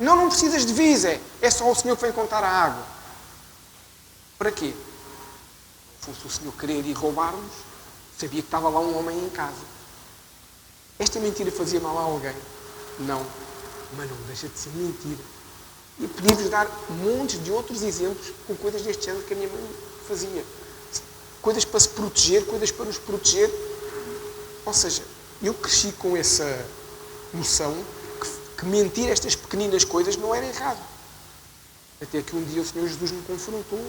Não precisas de visa, é só o senhor que vem contar a água. Para quê? Se fosse o senhor querer ir roubar-nos, sabia que estava lá um homem em casa. Esta mentira fazia mal a alguém? Não. Mas não deixa de ser mentira. E podia-vos dar montes de outros exemplos com coisas deste género que a minha mãe fazia. Coisas para se proteger, coisas para nos proteger. Ou seja, eu cresci com essa noção que mentir estas pequeninas coisas não era errado. Até que um dia o Senhor Jesus me confrontou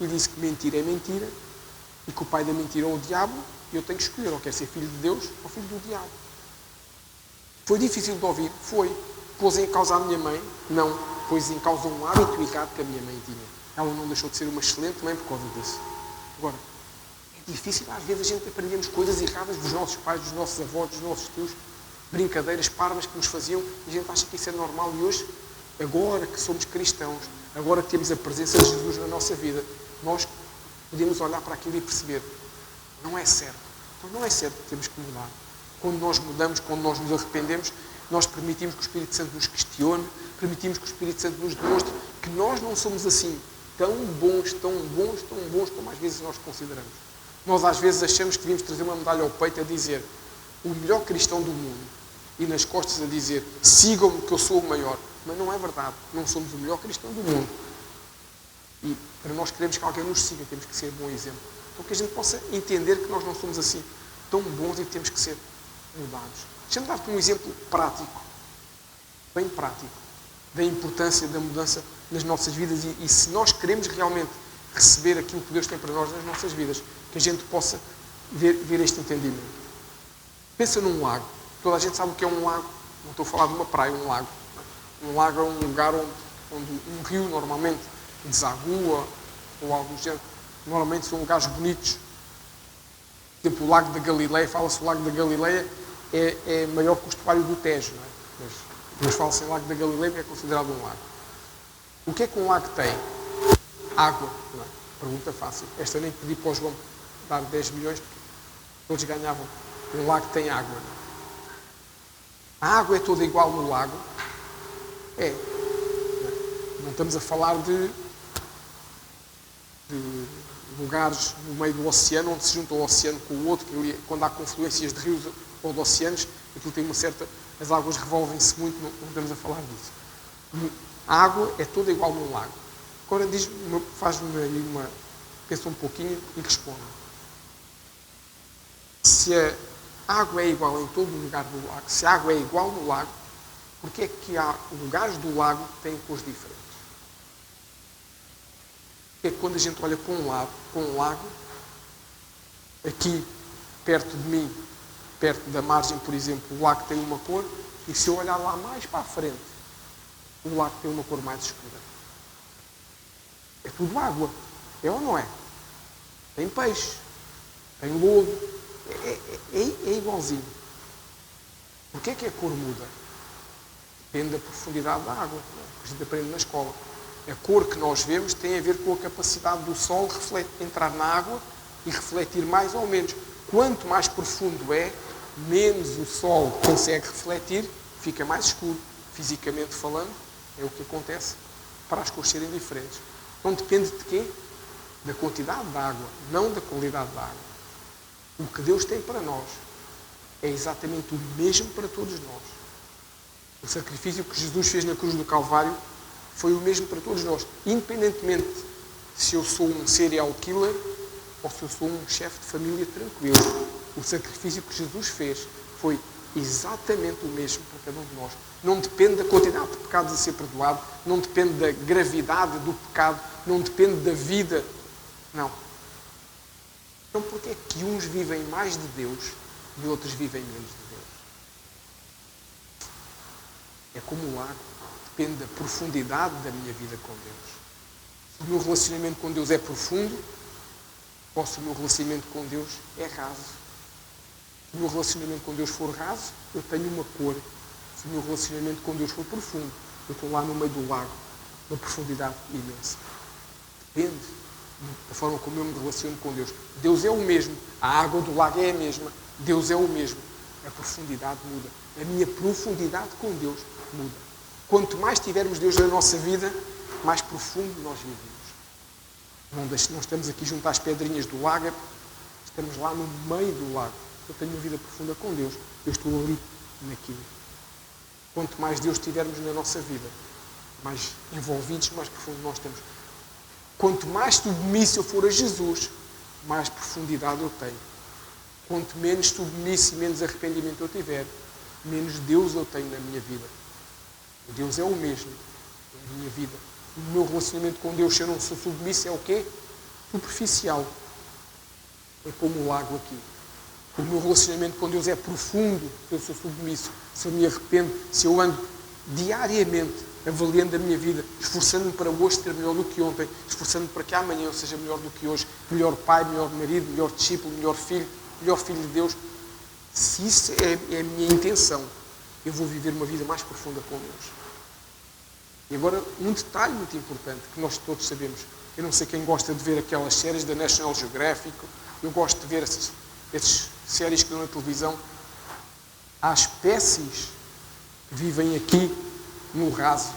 e disse que mentira é mentira e que o pai da mentira é o diabo e eu tenho que escolher, ou quero ser filho de Deus ou filho do diabo. Foi difícil de ouvir? Foi. Pôs em causa a minha mãe? Não. Pôs em causa um hábito errado que a minha mãe tinha. Ela não deixou de ser uma excelente mãe por causa disso. Agora, é difícil, às vezes a gente aprendemos coisas erradas dos nossos pais, dos nossos avós, dos nossos tios, brincadeiras parvas que nos faziam e a gente acha que isso é normal. E hoje, agora que somos cristãos, agora que temos a presença de Jesus na nossa vida, nós podemos olhar para aquilo e perceber, não é certo. Então não é certo que temos que mudar. Quando nós mudamos, quando nós nos arrependemos, nós permitimos que o Espírito Santo nos questione, permitimos que o Espírito Santo nos demonstre que nós não somos assim tão bons como às vezes nós consideramos. Nós às vezes achamos que devíamos trazer uma medalha ao peito a dizer o melhor cristão do mundo e nas costas a dizer sigam-me que eu sou o maior. Mas não é verdade. Não somos o melhor cristão do mundo. E para nós queremos que alguém nos siga, temos que ser bom exemplo. Então que a gente possa entender que nós não somos assim tão bons e que temos que ser mudados. Deixa-me dar-te um exemplo prático, bem prático, da importância da mudança nas nossas vidas e se nós queremos realmente receber aquilo que Deus tem para nós nas nossas vidas, que a gente possa ver este entendimento. Pensa num lago. Toda a gente sabe o que é um lago. Não estou a falar de uma praia, um lago. Um lago é um lugar onde um rio normalmente desagua ou algo do género. Normalmente são lugares bonitos. Por exemplo, o Lago da Galileia, fala-se que o Lago da Galileia é maior que o estuário do Tejo, não é? Mas fala-se em Lago da Galileia porque é considerado um lago. O que é que um lago tem? Água. Não é? Pergunta fácil. Esta nem pedi para o João dar 10 milhões porque todos ganhavam. Um lago tem água. Não é? A água é toda igual no lago? É. Não estamos a falar de lugares no meio do oceano, onde se junta o oceano com o outro, que quando há confluências de rios ou de oceanos, aquilo tem uma certa... As águas revolvem-se muito, não estamos a falar disso. A água é toda igual num lago. Agora faz-me aí uma... Pensa um pouquinho e responde. Se a água é igual em todo o lugar do lago, se a água é igual no lago, porque é que há lugares do lago que têm cores diferentes? Porque é que quando a gente olha para um lago, aqui perto de mim, perto da margem, por exemplo, o lago tem uma cor, e se eu olhar lá mais para a frente, o lago tem uma cor mais escura. É tudo água. É ou não é? Tem peixe, tem lodo, é igualzinho. Porquê é que a cor muda? Depende da profundidade da água, que a gente aprende na escola. A cor que nós vemos tem a ver com a capacidade do sol entrar na água e refletir mais ou menos. Quanto mais profundo é, menos o sol consegue refletir, fica mais escuro. Fisicamente falando, é o que acontece para as cores serem diferentes. Então depende de quê? Da quantidade da água, não da qualidade da água. O que Deus tem para nós é exatamente o mesmo para todos nós. O sacrifício que Jesus fez na cruz do Calvário foi o mesmo para todos nós. Independentemente se eu sou um serial killer ou se eu sou um chefe de família tranquilo. O sacrifício que Jesus fez foi exatamente o mesmo para cada um de nós. Não depende da quantidade de pecados a ser perdoado, não depende da gravidade do pecado, não depende da vida. Não. Então porquê é que uns vivem mais de Deus e outros vivem menos de Deus? É como o lago. Depende da profundidade da minha vida com Deus. Se o meu relacionamento com Deus é profundo, ou se o meu relacionamento com Deus é raso. Se o meu relacionamento com Deus for raso, eu tenho uma cor. Se o meu relacionamento com Deus for profundo, eu estou lá no meio do lago, uma profundidade imensa. Depende da forma como eu me relaciono com Deus. Deus é o mesmo. A água do lago é a mesma. Deus é o mesmo. A profundidade muda. A minha profundidade com Deus muda. Quanto mais tivermos Deus na nossa vida, mais profundo nós vivemos. Não estamos aqui junto às pedrinhas do lago, estamos lá no meio do lago. Eu tenho uma vida profunda com Deus. Eu estou ali naquilo. Quanto mais Deus tivermos na nossa vida, mais envolvidos, mais profundo nós temos. Quanto mais submisso eu for a Jesus, mais profundidade eu tenho. Quanto menos submisso e menos arrependimento eu tiver, menos Deus eu tenho na minha vida. Deus é o mesmo na minha vida. O meu relacionamento com Deus, se eu não sou submisso, é o quê? Superficial. É como o lago aqui. O meu relacionamento com Deus é profundo, se eu sou submisso, se eu me arrependo, se eu ando diariamente avaliando a minha vida, esforçando-me para hoje ser melhor do que ontem, esforçando-me para que amanhã eu seja melhor do que hoje, melhor pai, melhor marido, melhor discípulo, melhor filho de Deus. Se isso é a minha intenção, eu vou viver uma vida mais profunda com Deus. E agora, um detalhe muito importante, que nós todos sabemos. Eu não sei quem gosta de ver aquelas séries da National Geographic, eu gosto de ver essas séries que dão na televisão. Há espécies que vivem aqui no raso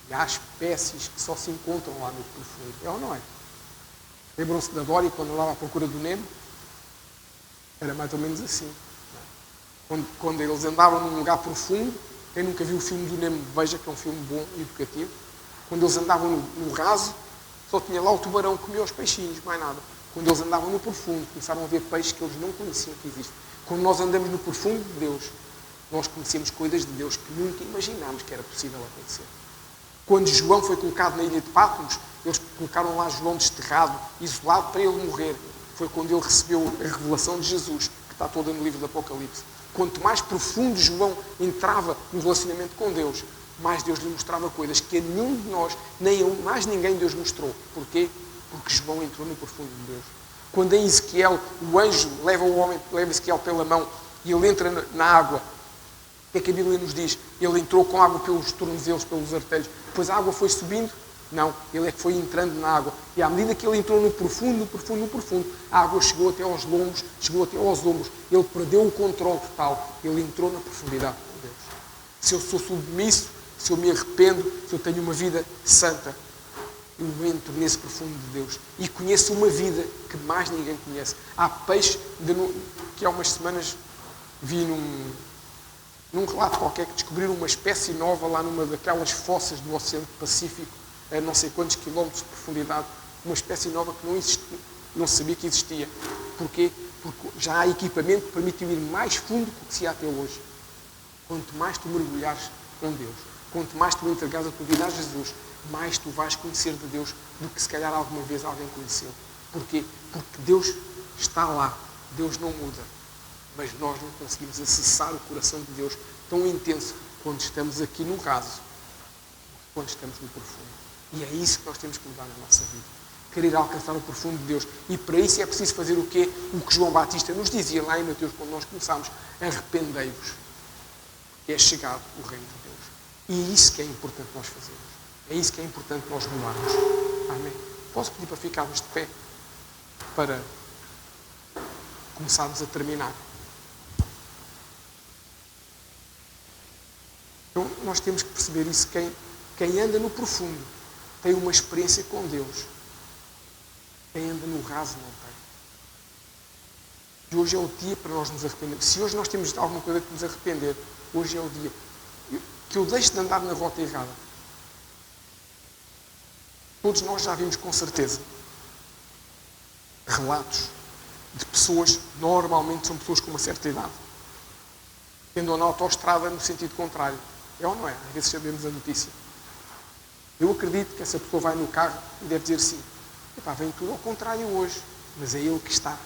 e há espécies que só se encontram lá no profundo. É ou não é? Lembram-se da Dory quando andava à procura do Nemo? Era mais ou menos assim. Quando eles andavam num lugar profundo, quem nunca viu o filme do Nemo, veja que é um filme bom e educativo. Quando eles andavam no raso, só tinha lá o tubarão que comia os peixinhos, mais nada. Quando eles andavam no profundo, começaram a ver peixes que eles não conheciam que existem. Quando nós andamos no profundo de Deus, nós conhecemos coisas de Deus que nunca imaginámos que era possível acontecer. Quando João foi colocado na ilha de Patmos, eles colocaram lá João desterrado, isolado, para ele morrer. Foi quando ele recebeu a revelação de Jesus, que está toda no livro do Apocalipse. Quanto mais profundo João entrava no relacionamento com Deus, mais Deus lhe mostrava coisas que a nenhum de nós, nem a mais ninguém Deus mostrou. Porquê? Porque João entrou no profundo de Deus. Quando em Ezequiel, o anjo leva Ezequiel pela mão e ele entra na água, o que é que a Bíblia nos diz? Ele entrou com água pelos tornozelos, pelos artelhos. Depois a água foi subindo? Não, ele é que foi entrando na água. E à medida que ele entrou no profundo, a água chegou até aos lombos, chegou até aos ombros. Ele perdeu o controle total. Ele entrou na profundidade de Deus. Se eu sou submisso, se eu me arrependo, se eu tenho uma vida santa, eu entro nesse profundo de Deus. E conheço uma vida que mais ninguém conhece. Há peixes, que há umas semanas vi num relato qualquer que descobriram uma espécie nova lá numa daquelas fossas do Oceano Pacífico, a não sei quantos quilómetros de profundidade, uma espécie nova que não sabia que existia. Porquê? Porque já há equipamento que permite ir mais fundo do que se há até hoje. Quanto mais tu mergulhares com Deus, quanto mais tu entregares a tua vida a Jesus, mais tu vais conhecer de Deus do que se calhar alguma vez alguém conheceu. Porquê? Porque Deus está lá. Deus não muda. Mas nós não conseguimos acessar o coração de Deus tão intenso quando estamos aqui no raso, quando estamos no profundo. E é isso que nós temos que mudar na nossa vida. Querer alcançar o profundo de Deus. E para isso é preciso fazer o quê? O que João Batista nos dizia lá em Mateus, quando nós começámos. Arrependei-vos. É chegado o reino de Deus. E é isso que é importante nós fazermos. É isso que é importante nós mudarmos. Amém. Posso pedir para ficarmos de pé? Para começarmos a terminar. Então, nós temos que perceber isso. Quem anda no profundo tem uma experiência com Deus. Quem anda no raso não tem. E hoje é o dia para nós nos arrependermos. Se hoje nós temos alguma coisa que nos arrepender, hoje é o dia que eu deixe de andar na rota errada. Todos nós já vimos com certeza relatos de pessoas, normalmente são pessoas com uma certa idade, que andam na autoestrada no sentido contrário. É ou não é? Às vezes sabemos a notícia. Eu acredito que essa pessoa vai no carro e deve dizer assim: epá, vem tudo ao contrário hoje, mas é ele que está.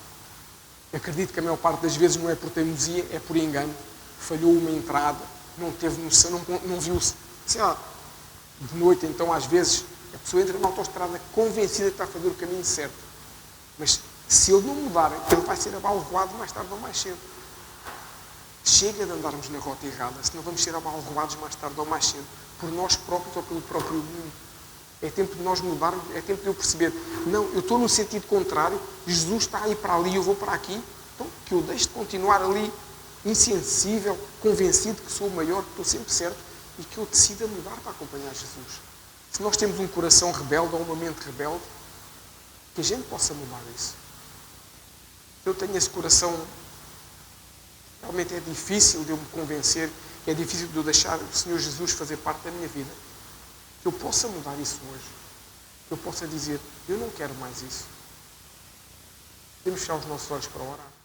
Eu acredito que a maior parte das vezes não é por teimosia, é por engano. Falhou uma entrada, não teve noção, não viu, sei lá, de noite. Então às vezes a pessoa entra na autoestrada convencida que está a fazer o caminho certo, mas se ele não mudar, ele vai ser abalroado mais tarde ou mais cedo. Chega de andarmos na rota errada, senão vamos ser abalroados mais tarde ou mais cedo, por nós próprios ou pelo próprio mundo. É tempo de nós mudarmos, é tempo de eu perceber, não, eu estou no sentido contrário, Jesus está aí para ali, eu vou para aqui, então que eu deixe de continuar ali, insensível, convencido que sou o maior, que estou sempre certo, e que eu decida mudar para acompanhar Jesus. Se nós temos um coração rebelde ou uma mente rebelde, que a gente possa mudar isso. Eu tenho esse coração, realmente é difícil de eu me convencer, é difícil de eu deixar o Senhor Jesus fazer parte da minha vida. Que eu possa mudar isso hoje. Que eu possa dizer, eu não quero mais isso. Podemos fechar os nossos olhos para orar.